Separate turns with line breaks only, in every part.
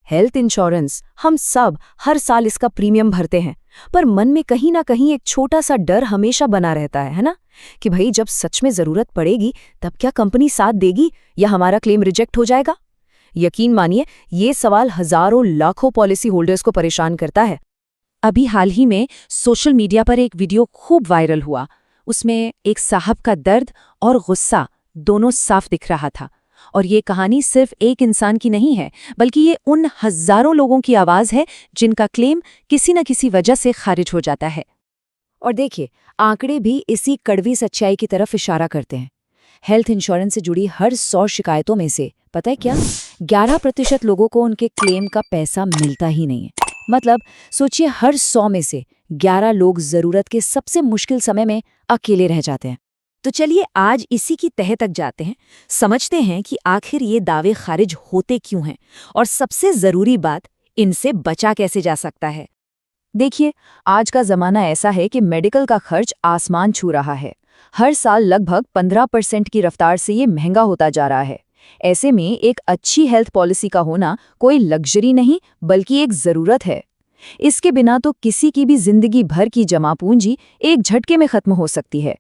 Health insurance, हम सब हर साल इसका प्रीमियम भरते हैं, पर मन में कहीं ना कहीं एक छोटा सा डर हमेशा बना रहता है ना? कि भाई जब सच में जरूरत पड़ेगी तब क्या कंपनी साथ देगी या हमारा क्लेम रिजेक्ट हो जाएगा? यकीन मानिए, ये सवाल हजारों लाखों पॉलिसी होल्डर्स को परेशान करता है।
अभी हाल ही में सोशल मीडिया पर एक वीडियो खूब वायरल हुआ। उसमें एक साहब का दर्द और गुस्सा दोनों साफ दिख रहा था। और ये कहानी सिर्फ एक इंसान की नहीं है, बल्कि ये उन हजारों लोगों की आवाज है जिनका क्लेम किसी न किसी वजह से खारिज हो जाता है।
और देखिए, आंकड़े भी इसी कड़वी सच्चाई की तरफ इशारा करते हैं। हेल्थ इंश्योरेंस से जुड़ी हर 100 शिकायतों में से पता है क्या, 11% लोगों को उनके क्लेम का पैसा मिलता ही नहीं है। मतलब सोचिए, हर 100 में से 11 लोग जरूरत के सबसे मुश्किल समय में अकेले रह जाते हैं। तो चलिए आज इसी की तह तक जाते हैं, समझते हैं कि आखिर ये दावे खारिज होते क्यों हैं और सबसे जरूरी बात, इनसे बचा कैसे जा सकता है।
देखिए, आज का जमाना ऐसा है कि मेडिकल का खर्च आसमान छू रहा है। हर साल लगभग 15% की रफ्तार से ये महंगा होता जा रहा है। ऐसे में एक अच्छी हेल्थ पॉलिसी का होना कोई लग्जरी नहीं, बल्कि एक जरूरत है। इसके बिना तो किसी की भी जिंदगी भर की जमा पूंजी एक झटके में खत्म हो सकती है।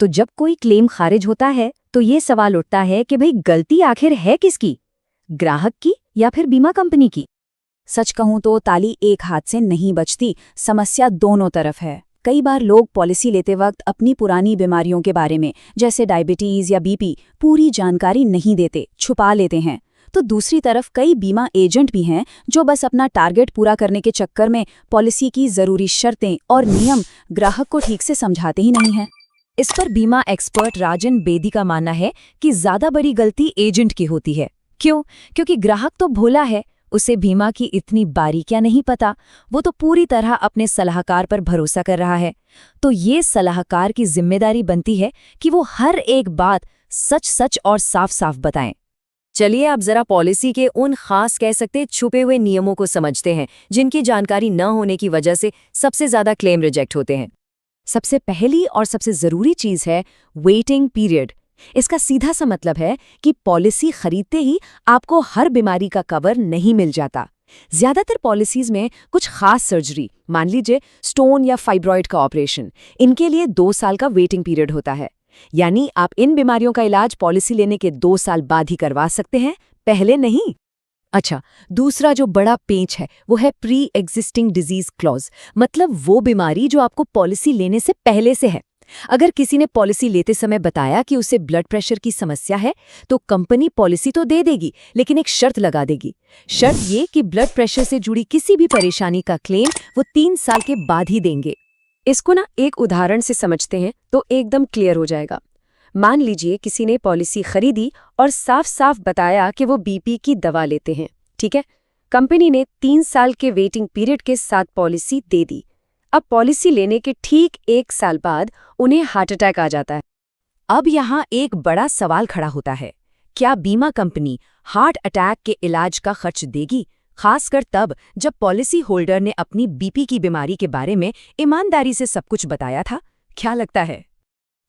तो जब कोई क्लेम खारिज होता है तो ये सवाल उठता है कि भाई गलती आखिर है किसकी, ग्राहक की या फिर बीमा कंपनी की? सच कहूं तो ताली एक हाथ से नहीं बजती, समस्या दोनों तरफ है। कई बार लोग पॉलिसी लेते वक्त अपनी पुरानी बीमारियों के बारे में, जैसे डायबिटीज या बीपी, पूरी जानकारी नहीं देते, छुपा लेते हैं। तो दूसरी तरफ कई बीमा एजेंट भी हैं जो बस अपना टारगेट पूरा करने के चक्कर में पॉलिसी की जरूरी शर्तें और नियम ग्राहक को ठीक से समझाते ही नहीं हैं। इस पर बीमा एक्सपर्ट राजन बेदी का मानना है कि ज्यादा बड़ी गलती एजेंट की होती है। क्यों? क्योंकि ग्राहक तो भोला है, उसे बीमा की इतनी बारीकियां नहीं पता। वो तो पूरी तरह अपने सलाहकार पर भरोसा कर रहा है। तो ये सलाहकार की जिम्मेदारी बनती है कि वो हर एक बात सच सच और साफ साफ बताएं। चलिए अब जरा पॉलिसी के उन खास, कह सकते छुपे हुए नियमों को समझते हैं जिनकी जानकारी न होने की वजह से सबसे ज्यादा क्लेम रिजेक्ट होते हैं। सबसे पहली और सबसे जरूरी चीज है वेटिंग पीरियड। इसका सीधा सा मतलब है कि पॉलिसी खरीदते ही आपको हर बीमारी का कवर नहीं मिल जाता। ज्यादातर पॉलिसीज में कुछ खास सर्जरी, मान लीजिए स्टोन या फाइब्रॉइड का ऑपरेशन, इनके लिए 2 साल का वेटिंग पीरियड होता है। यानी आप इन बीमारियों का इलाज पॉलिसी लेने के 2 साल बाद ही करवा सकते हैं, पहले नहीं। अच्छा, दूसरा जो बड़ा पेंच है वो है प्री एग्जिस्टिंग डिजीज क्लॉज। मतलब वो बीमारी जो आपको पॉलिसी लेने से पहले से है। अगर किसी ने पॉलिसी लेते समय बताया कि उसे ब्लड प्रेशर की समस्या है, तो कंपनी पॉलिसी तो दे देगी, लेकिन एक शर्त लगा देगी। शर्त ये कि ब्लड प्रेशर से जुड़ी किसी भी परेशानी का क्लेम वो 3 साल के बाद ही देंगे। इसको ना एक उदाहरण से समझते हैं तो एकदम क्लियर हो जाएगा। मान लीजिए किसी ने पॉलिसी खरीदी और साफ साफ बताया कि वो बीपी की दवा लेते हैं, ठीक है। कंपनी ने 3 साल के वेटिंग पीरियड के साथ पॉलिसी दे दी। अब पॉलिसी लेने के ठीक 1 साल बाद उन्हें हार्ट अटैक आ जाता है। अब यहाँ एक बड़ा सवाल खड़ा होता है, क्या बीमा कंपनी हार्ट अटैक के इलाज का खर्च देगी, खासकर तब जब पॉलिसी होल्डर ने अपनी बीपी की बीमारी के बारे में ईमानदारी से सब कुछ बताया था? क्या लगता है?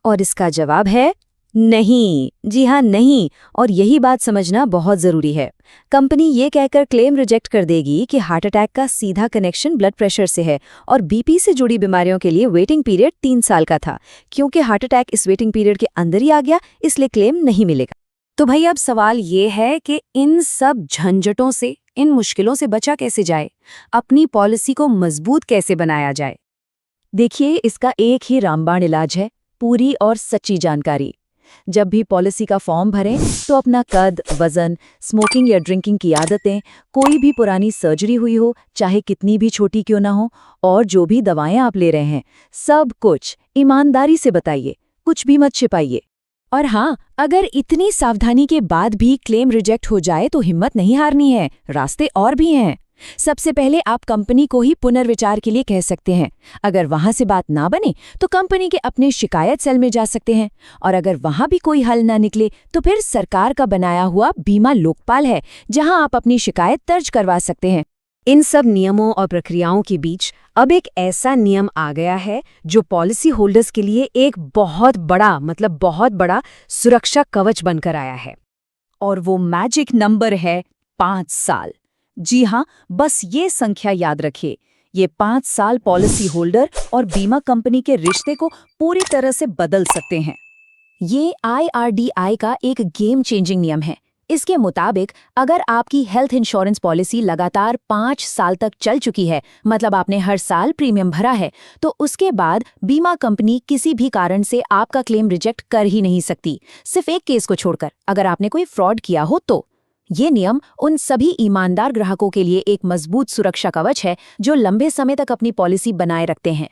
और इसका जवाब है नहीं। जी हाँ, नहीं। और यही बात समझना बहुत जरूरी है। कंपनी ये कहकर क्लेम रिजेक्ट कर देगी कि हार्ट अटैक का सीधा कनेक्शन ब्लड प्रेशर से है और बीपी से जुड़ी बीमारियों के लिए वेटिंग पीरियड 3 साल का था। क्योंकि हार्ट अटैक इस वेटिंग पीरियड के अंदर ही आ गया, इसलिए क्लेम नहीं मिलेगा। तो भाई अब सवाल ये है कि इन सब झंझटों से, इन मुश्किलों से बचा कैसे जाए, अपनी पॉलिसी को मजबूत कैसे बनाया जाए? देखिए, इसका एक ही रामबाण इलाज है, पूरी और सच्ची जानकारी। जब भी पॉलिसी का फॉर्म भरें तो अपना कद, वजन, स्मोकिंग या ड्रिंकिंग की आदतें, कोई भी पुरानी सर्जरी हुई हो, चाहे कितनी भी छोटी क्यों ना हो, और जो भी दवाएं आप ले रहे हैं, सब कुछ ईमानदारी से बताइए, कुछ भी मत छिपाइए। और हाँ, अगर इतनी सावधानी के बाद भी क्लेम रिजेक्ट हो जाए तो हिम्मत नहीं हारनी है, रास्ते और भी हैं। सबसे पहले आप कंपनी को ही पुनर्विचार के लिए कह सकते हैं। अगर वहां से बात ना बने तो कंपनी के अपने शिकायत सेल में जा सकते हैं, और अगर वहां भी कोई हल ना निकले तो फिर सरकार का बनाया हुआ बीमा लोकपाल है, जहां आप अपनी शिकायत दर्ज करवा सकते हैं। इन सब नियमों और प्रक्रियाओं के बीच अब एक ऐसा नियम आ गया है जो पॉलिसी होल्डर्स के लिए एक बहुत बड़ा सुरक्षा कवच बनकर आया है, और वो मैजिक नंबर है 5 साल।
जी हाँ, बस ये संख्या याद रखिए। ये 5 साल पॉलिसी होल्डर और बीमा कंपनी के रिश्ते को पूरी तरह से बदल सकते हैं।
ये IRDAI का एक गेम चेंजिंग नियम है। इसके मुताबिक अगर आपकी हेल्थ इंश्योरेंस पॉलिसी लगातार 5 साल तक चल चुकी है, मतलब आपने हर साल प्रीमियम भरा है, तो उसके बाद बीमा कंपनी किसी भी कारण से आपका क्लेम रिजेक्ट कर ही नहीं सकती, सिर्फ एक केस को छोड़कर, अगर आपने कोई फ्रॉड किया हो तो। ये नियम उन सभी ईमानदार ग्राहकों के लिए एक मजबूत सुरक्षा कवच है जो लंबे समय तक अपनी पॉलिसी बनाए रखते हैं।